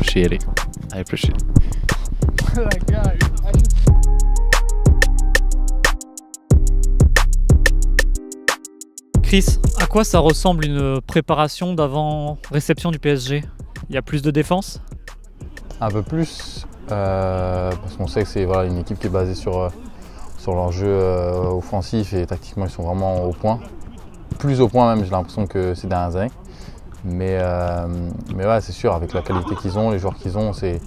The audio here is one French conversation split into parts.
appreciate it. I appreciate it. Chris, à quoi ça ressemble une préparation d'avant réception du PSG? Il y a plus de défense? Un peu plus, parce qu'on sait que c'est une équipe qui est basée sur leur jeu offensif et tactiquement ils sont vraiment au point. Plus au point même, j'ai l'impression que ces dernières années. Mais ouais, c'est sûr, avec la qualité qu'ils ont, les joueurs qu'ils ont, c'est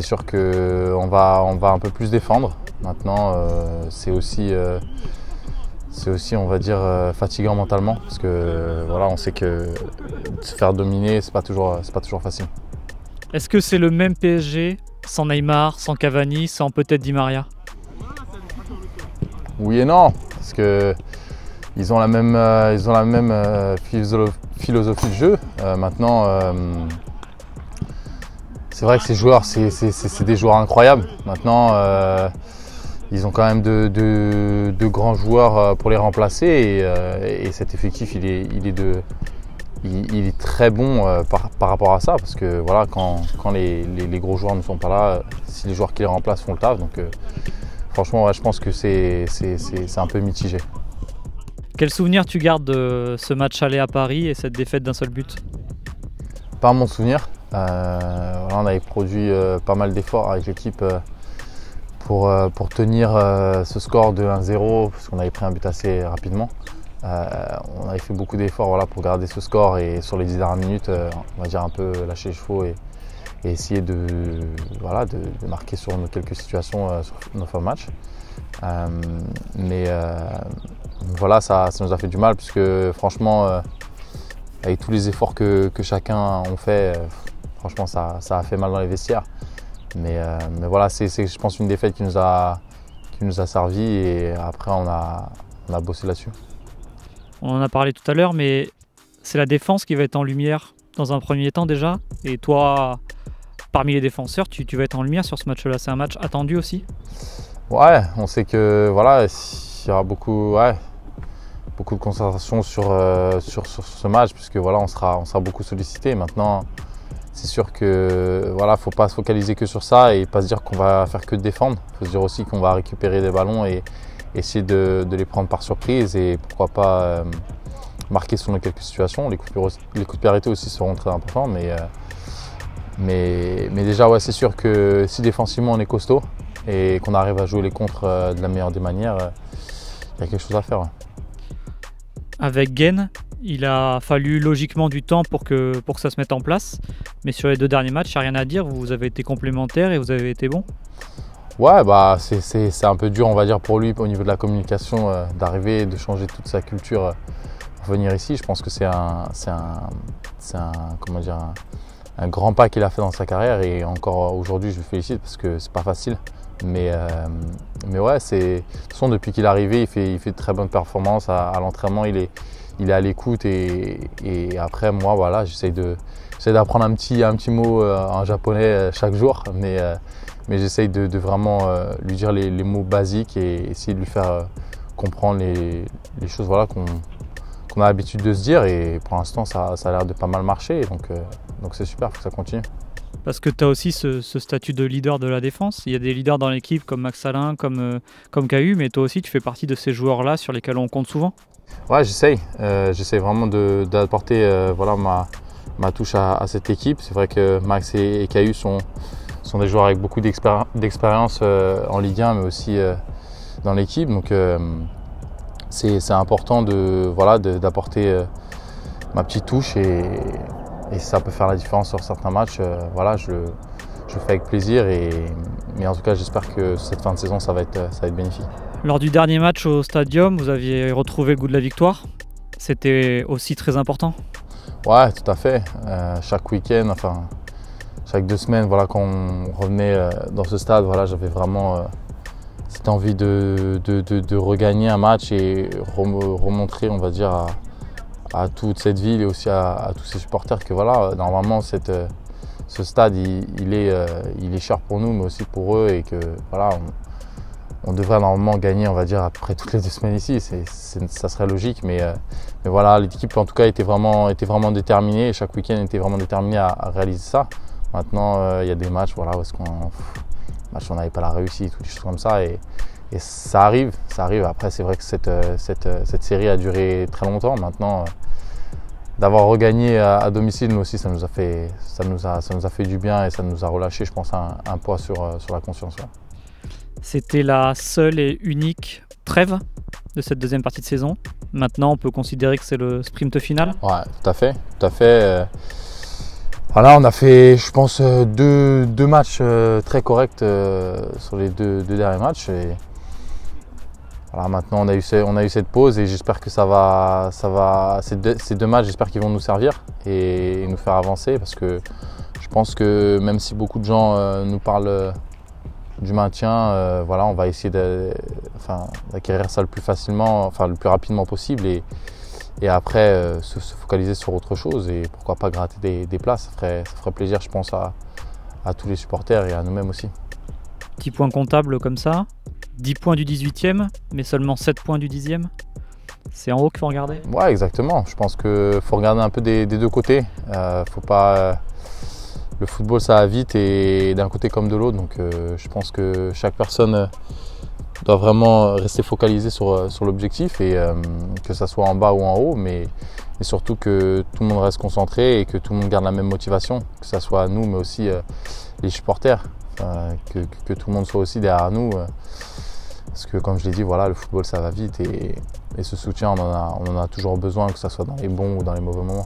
sûr qu'on va un peu plus défendre. Maintenant, c'est aussi, on va dire, fatigant mentalement, parce que voilà, on sait que se faire dominer, c'est pas toujours facile. Est-ce que c'est le même PSG sans Neymar, sans Cavani, sans peut-être Di Maria? Oui et non, parce que ils ont la même philosophie de jeu. Maintenant, c'est vrai que ces joueurs, c'est des joueurs incroyables. Maintenant, ils ont quand même de grands joueurs pour les remplacer et cet effectif, il est très bon par rapport à ça, parce que voilà, quand les gros joueurs ne sont pas là, si les joueurs qui les remplacent font le taf, donc franchement, ouais, je pense que c'est un peu mitigé. Quel souvenir tu gardes de ce match aller à Paris et cette défaite d'un seul but? Pas mon souvenir. Voilà, on avait produit pas mal d'efforts avec l'équipe pour tenir ce score de 1-0, parce qu'on avait pris un but assez rapidement. On avait fait beaucoup d'efforts, voilà, pour garder ce score, et sur les 10 dernières minutes, on va dire un peu lâcher les chevaux et essayer de marquer sur quelques situations sur nos fins de match. Mais voilà, ça nous a fait du mal, puisque franchement, avec tous les efforts que chacun a fait, franchement ça a fait mal dans les vestiaires. Mais voilà, c'est je pense une défaite qui nous a servi, et après on a bossé là-dessus. On en a parlé tout à l'heure, mais c'est la défense qui va être en lumière dans un premier temps déjà. Et toi, parmi les défenseurs, tu vas être en lumière sur ce match-là. C'est un match attendu aussi? Ouais, on sait que voilà, il y aura beaucoup de concentration sur ce match, puisque voilà, on sera beaucoup sollicité. Maintenant, c'est sûr que voilà, faut pas se focaliser que sur ça et pas se dire qu'on va faire que de défendre. Il faut se dire aussi qu'on va récupérer des ballons et essayer de les prendre par surprise, et pourquoi pas marquer sur quelques situations. Les coups de pied arrêtés aussi seront très importants, mais déjà, ouais, c'est sûr que si défensivement on est costaud et qu'on arrive à jouer les contres de la meilleure des manières, il y a quelque chose à faire. Ouais. Avec Gueye, il a fallu logiquement du temps pour que ça se mette en place, mais sur les 2 derniers matchs, il n'y a rien à dire, vous avez été complémentaires et vous avez été bons. Ouais, bah c'est un peu dur, on va dire, pour lui au niveau de la communication, d'arriver et de changer toute sa culture pour venir ici. Je pense que c'est un grand pas qu'il a fait dans sa carrière, et encore aujourd'hui je le félicite, parce que c'est pas facile. Mais ouais, de toute façon, depuis qu'il est arrivé, il fait de très bonnes performances à l'entraînement. Il est à l'écoute, et après moi, voilà, j'essaie d'apprendre un petit mot en japonais chaque jour, mais j'essaye de vraiment lui dire les mots basiques et essayer de lui faire comprendre les choses, voilà, qu'on a l'habitude de se dire, et pour l'instant ça a l'air de pas mal marcher, donc c'est super, il faut que ça continue. Parce que tu as aussi ce statut de leader de la défense. Il y a des leaders dans l'équipe comme Max Alain, comme Cahu, mais toi aussi tu fais partie de ces joueurs-là sur lesquels on compte souvent. Ouais, j'essaye vraiment d'apporter voilà, ma touche à cette équipe. C'est vrai que Max et Cahu sont des joueurs avec beaucoup d'expérience en Ligue 1, mais aussi dans l'équipe. Donc c'est important d'apporter ma petite touche, et ça peut faire la différence sur certains matchs. Voilà, je le fais avec plaisir, mais en tout cas j'espère que cette fin de saison ça va être bénéfique. Lors du dernier match au Stadium, vous aviez retrouvé le goût de la victoire. C'était aussi très important? Ouais, tout à fait. Chaque week-end, enfin chaque 2 semaines, voilà, quand on revenait dans ce stade, voilà, j'avais vraiment cette envie de regagner un match et remontrer, on va dire, à toute cette ville et aussi à tous ces supporters que voilà, normalement ce stade il est cher pour nous, mais aussi pour eux, et que voilà, on devrait normalement gagner, on va dire, après toutes les 2 semaines ici. Ça serait logique, mais voilà, l'équipe en tout cas était vraiment déterminée, et chaque week-end était vraiment déterminée à réaliser ça. Maintenant, il y a des matchs voilà, où on n'avait pas la réussite ou des choses comme ça. Et ça arrive. Après, c'est vrai que cette série a duré très longtemps. Maintenant, d'avoir regagné à domicile, nous aussi, ça nous a fait du bien et ça nous a relâché, je pense, un poids sur la conscience. Ouais. C'était la seule et unique trêve de cette deuxième partie de saison. Maintenant, on peut considérer que c'est le sprint final. Ouais, tout à fait. Voilà, on a fait, je pense, deux matchs très corrects sur les deux derniers matchs. Et voilà, maintenant, on a eu cette pause et j'espère que ces deux matchs, j'espère qu'ils vont nous servir et nous faire avancer parce que je pense que même si beaucoup de gens nous parlent du maintien, voilà, on va essayer d'acquérir ça le plus rapidement possible et après se focaliser sur autre chose et pourquoi pas gratter des places. Ça ferait plaisir, je pense, à tous les supporters et à nous-mêmes aussi. Petit point comptable comme ça, 10 points du 18e, mais seulement 7 points du 10e. C'est en haut qu'il faut regarder. Ouais, exactement. Je pense qu'il faut regarder un peu des deux côtés. Faut pas, le football, ça va vite et d'un côté comme de l'autre. Donc je pense que chaque personne doit vraiment rester focalisée sur l'objectif et que ça soit en bas ou en haut, mais surtout que tout le monde reste concentré et que tout le monde garde la même motivation, que ce soit nous, mais aussi les supporters, que tout le monde soit aussi derrière nous. Parce que comme je l'ai dit, voilà, le football, ça va vite et ce soutien, on en a toujours besoin, que ce soit dans les bons ou dans les mauvais moments.